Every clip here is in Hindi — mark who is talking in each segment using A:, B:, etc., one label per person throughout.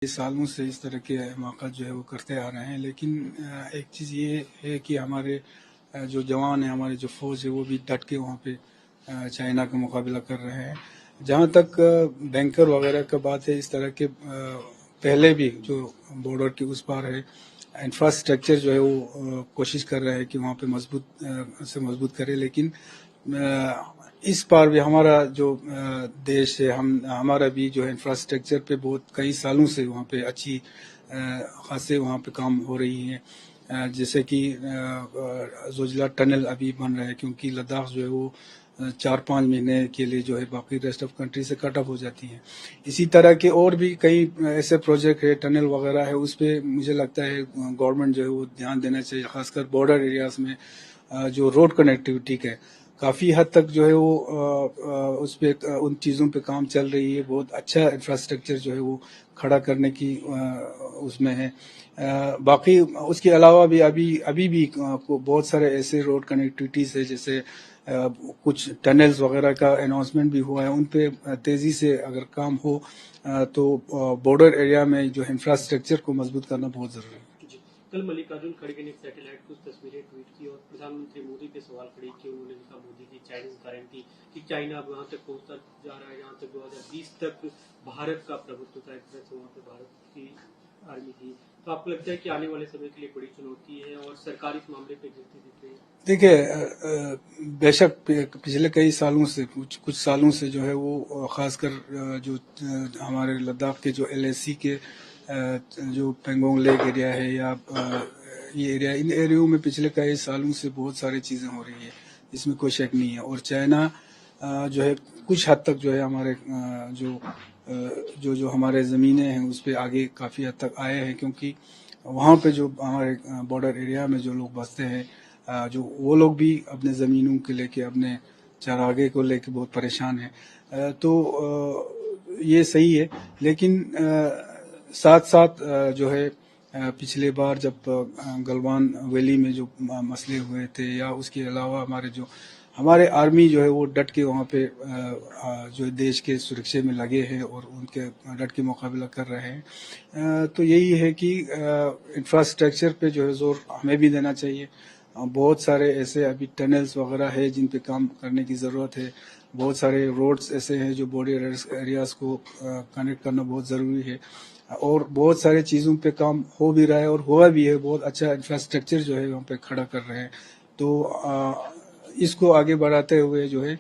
A: सालों से इस तरह के मौक़ा जो है वो करते आ रहे हैं, लेकिन एक चीज़ ये है कि हमारे जो जवान हैं, हमारी जो फ़ौज है वो भी डट के वहाँ पे चाइना का मुकाबला कर रहे हैं। जहाँ तक बैंकर वगैरह का बात है, इस तरह के पहले भी जो बॉर्डर के उस पार है, इंफ्रास्ट्रक्चर जो है वो कोशिश कर रहे हैं कि वहाँ पे मजबूत करे, लेकिन इस पार भी हमारा जो देश है, हमारा भी जो है इंफ्रास्ट्रक्चर पे बहुत कई सालों से वहाँ पे अच्छी खासे वहाँ पे काम हो रही है। जैसे कि जोजिला टनल अभी बन रहा है, क्योंकि लद्दाख जो है वो 4-5 महीने के लिए जो है बाकी रेस्ट ऑफ कंट्री से कट ऑफ हो जाती है। इसी तरह के और भी कई ऐसे प्रोजेक्ट है, टनल वगैरह है, उस पर मुझे लगता है गवर्नमेंट जो है वो ध्यान देना चाहिए, खासकर बॉर्डर एरियाज में जो रोड कनेक्टिविटी है काफ़ी हद तक जो है वो उस पर उन चीज़ों पे काम चल रही है। बहुत अच्छा इंफ्रास्ट्रक्चर जो है वो खड़ा करने की उसमें है। बाकी उसके अलावा भी अभी भी बहुत सारे ऐसे रोड कनेक्टिविटीज़ है, जैसे कुछ टनल्स वगैरह का अनाउंसमेंट भी हुआ है, उन पे तेज़ी से अगर काम हो तो बॉर्डर एरिया में जो इंफ्रास्ट्रक्चर को मजबूत करना बहुत ज़रूरी है।
B: कल मल्लिकार्जुन खड़गे ने एक सैटेलाइट कुछ तस्वीरें ट्वीट की और प्रधानमंत्री मोदी पे सवाल खड़े किए। उन्होंने कहा मोदी की चाइनीज गारंटी कि चाइना अब वहां तक पहुंचता जा रहा है जहां तक 2020 तक भारत का प्रभुत्व था, एक तरह से वहां पे भारत की आर्मी थी। तो आपको लगता है कि आने वाले समय के लिए बड़ी चुनौती है और सरकार इस मामले पे गिरती दिख रही है?
A: देखिए, बेशक पिछले कई सालों से कुछ सालों से जो है वो खासकर जो हमारे लद्दाख के जो LAC के जो पेंगोंग लेक एरिया है या ये एरिया, इन एरियो में पिछले कई सालों से बहुत सारी चीज़ें हो रही है, इसमें कोई शक नहीं है। और चाइना जो है कुछ हद तक जो है हमारे जो हमारे ज़मीनें हैं उस पर आगे काफ़ी हद तक आए हैं, क्योंकि वहाँ पे जो हमारे बॉर्डर एरिया में जो लोग बसते हैं, जो वो लोग भी अपने ज़मीनों के लेके, अपने चारागे को लेके बहुत परेशान हैं। तो ये सही है, लेकिन साथ साथ जो है पिछले बार जब गलवान वैली में जो मसले हुए थे, या उसके अलावा हमारे आर्मी जो है वो डट के वहाँ पे जो देश के सुरक्षा में लगे हैं और उनके डट के मुकाबला कर रहे हैं। तो यही है कि इंफ्रास्ट्रक्चर पे जो है जोर हमें भी देना चाहिए। बहुत सारे ऐसे अभी टनल्स वगैरह है जिन पे काम करने की ज़रूरत है। बहुत सारे रोड्स ऐसे हैं जो बॉर्डर एरियाज को कनेक्ट करना बहुत ज़रूरी है, और बहुत सारे चीज़ों पे काम हो भी रहा है और हुआ भी है। बहुत अच्छा इंफ्रास्ट्रक्चर जो है वहाँ पे खड़ा कर रहे हैं। तो इसको आगे बढ़ाते हुए जो है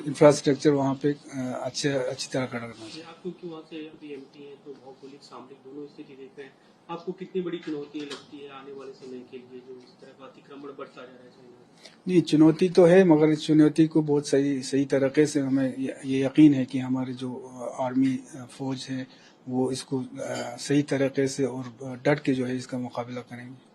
A: इंफ्रास्ट्रक्चर वहाँ पे अच्छी तरह खड़ा करना चाहिए।
B: आप क्योंकि वहाँ से अभी MP हैं, तो भौगोलिक सामरिक दोनों स्थिति देख रहे हैं, आपको कितनी बड़ी चुनौती लगती है आने वाले समय के लिए, जो इस तरह का अतिक्रमण बढ़ता जा रहा है चाइना?
A: नहीं, चुनौती तो है, मगर इस चुनौती को बहुत सही तरीके से हमें ये यकीन है कि हमारे जो आर्मी फौज है वो इसको सही तरीके से और डट के जो है इसका मुकाबला करेंगे।